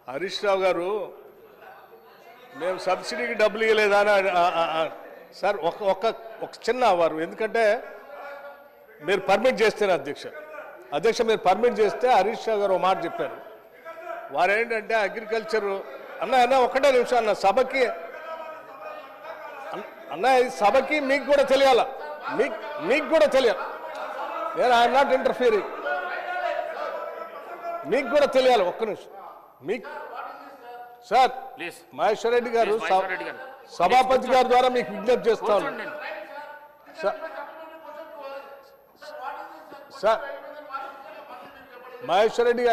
హరీష్ రావు గారు మేము సబ్సిడీకి డబ్బులు ఇవ్వలేదా సార్ ఒక చిన్న వారు ఎందుకంటే మీరు పర్మిట్ చేస్తేనే అధ్యక్ష మీరు పర్మిట్ చేస్తే హరీష్ రావు గారు ఒక మాట చెప్పారు. వారు ఏంటంటే అగ్రికల్చర్ అన్న ఒకటే నిమిషం అన్న సభకి అన్న సభకి మీకు కూడా తెలియాల మీకు కూడా తెలియాలి. నేను ఐఎమ్ నాట్ ఇంటర్ఫియరింగ్. మీకు కూడా తెలియాలి. ఒక్క నిమిషం మీకు సార్ మహేశ్వర్ రెడ్డి గారు సభాపతి గారి ద్వారా మీకు విజ్ఞప్తి చేస్తాను. సార్ మహేశ్వర్ రెడ్డి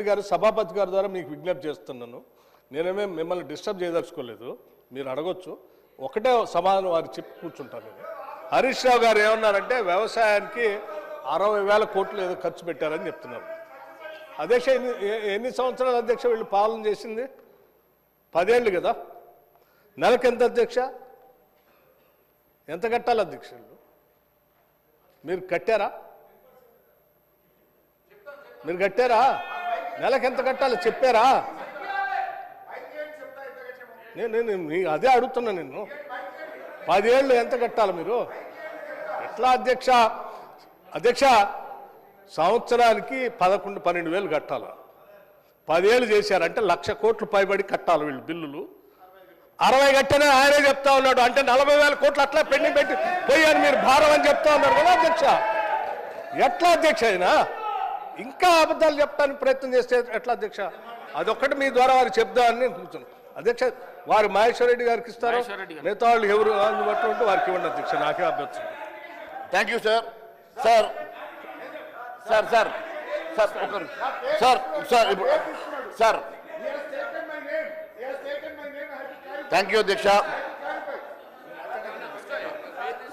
గారు సభాపతి గారి ద్వారా మీకు విజ్ఞప్తి చేస్తున్నాను. నేనేమే మిమ్మల్ని డిస్టర్బ్ చేయదలుచుకోలేదు. మీరు అడగొచ్చు. ఒకటే సమాధానం వారు చెప్పి కూర్చుంటాను. హరీష్ రావు గారు ఏమన్నారంటే వ్యవసాయానికి 60,000 కోట్లు ఏదో ఖర్చు పెట్టారని చెప్తున్నారు. అధ్యక్ష ఎన్ని సంవత్సరాలు అధ్యక్ష వీళ్ళు పాలన చేసింది? 10 ఏళ్ళు కదా. నెలకు ఎంత అధ్యక్ష? ఎంత కట్టాలి అధ్యక్ష? మీరు కట్టారా? నెలకు ఎంత కట్టాలో చెప్పారా? నేను అదే అడుగుతున్నా. నేను 10 ఏళ్ళు ఎంత కట్టాలి మీరు? ఎట్లా అధ్యక్ష సంవత్సరానికి 11-12 కట్టాలి. 10 ఏళ్ళు చేశారంటే 1,00,000 కోట్లు పైబడి కట్టాలి వీళ్ళు బిల్లులు. 60 కట్టనే ఆయనే చెప్తా ఉన్నాడు. అంటే 40,000 కోట్లు అట్లా పెండింగ్ పెట్టి పోయారు మీరు భారం అని చెప్తా ఉన్నారు కదా అధ్యక్ష. ఎట్లా అధ్యక్ష అయినా ఇంకా అబద్ధాలు చెప్పడానికి ప్రయత్నం చేస్తే ఎట్లా అధ్యక్ష? అదొక్కటి మీ ద్వారా వారు చెప్దామని నేను కూర్చున్నాను అధ్యక్ష. వారు మహేశ్వర్ రెడ్డి గారికి ఇస్తారు, మిగతా వాళ్ళు ఎవరు అందుబాటులో ఉంటే వారికి ఇవ్వండి అధ్యక్ష. నాకే అభ్యర్థం. Thank you sir. Sir sir sir sir sir sir sir thank you అధ్యక్ష.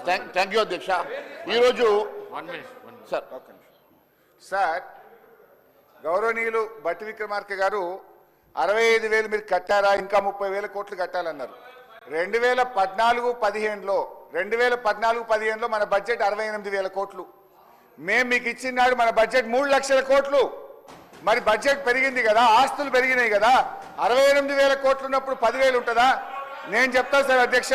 థ్యాంక్ యూ అధ్యక్ష. ఈరోజు సార్ గౌరవనీయులు బట్టి విక్రమార్క గారు 65,000 మీరు కట్టారా, ఇంకా 30,000 కోట్లు కట్టాలన్నారు. 2014-15లో మన బడ్జెట్ 68,000 కోట్లు. మేము మీకు ఇచ్చినాడు మన బడ్జెట్ 3 లక్షల కోట్లు. మరి బడ్జెట్ పెరిగింది కదా, ఆస్తులు పెరిగినాయి కదా. 68,000 కోట్లు ఉన్నప్పుడు 10,000 ఉంటుందా? నేను చెప్తాను సార్ అధ్యక్ష.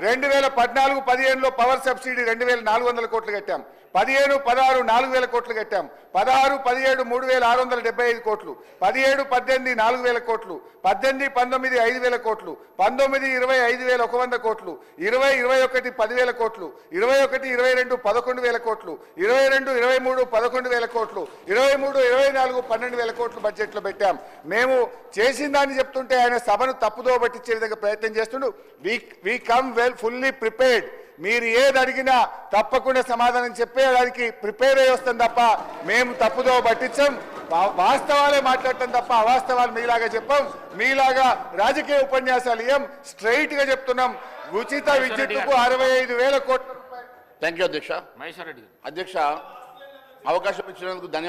2014-15లో పవర్ సబ్సిడీ 2,400 కోట్లు కట్టాం. 15-16 4,000 కోట్లు కట్టాం. 16-17 3,675 కోట్లు. 17-18 4,000 కోట్లు. 18-19 5,000 కోట్లు. 19-20 5,100 కోట్లు. 20-21 10,000 కోట్లు. 21-22 11,000 కోట్లు. 22-23 11,000 కోట్లు. 23-24 12,000 కోట్లు బడ్జెట్లో పెట్టాం. మేము చేసిన దాన్ని చెప్తుంటే ఆయన సభను తప్పుదో పట్టించే విధంగా ప్రయత్నం చేస్తుండు. We come well fully prepared. మీరు ఏది అడిగినా తప్పకుండా సమాధానం చెప్పేదానికి ప్రిపేర్ అయ్యి వస్తాం తప్ప మేము తప్పుదో పట్టించాం. వాస్తవాలే మాట్లాడటం తప్ప అవాస్తవాలు మీలాగా చెప్పాం. మీలాగా రాజకీయ ఉపన్యాసాలు ఏం స్ట్రైట్ గా చెప్తున్నాం. ఉచిత విద్యుత్తుకు 65,000 కోట్ల రూపాయలు. థ్యాంక్ యూ అధ్యక్ష. అధ్యక్ష అవకాశం ఇచ్చినందుకు ధన్యవాదాలు.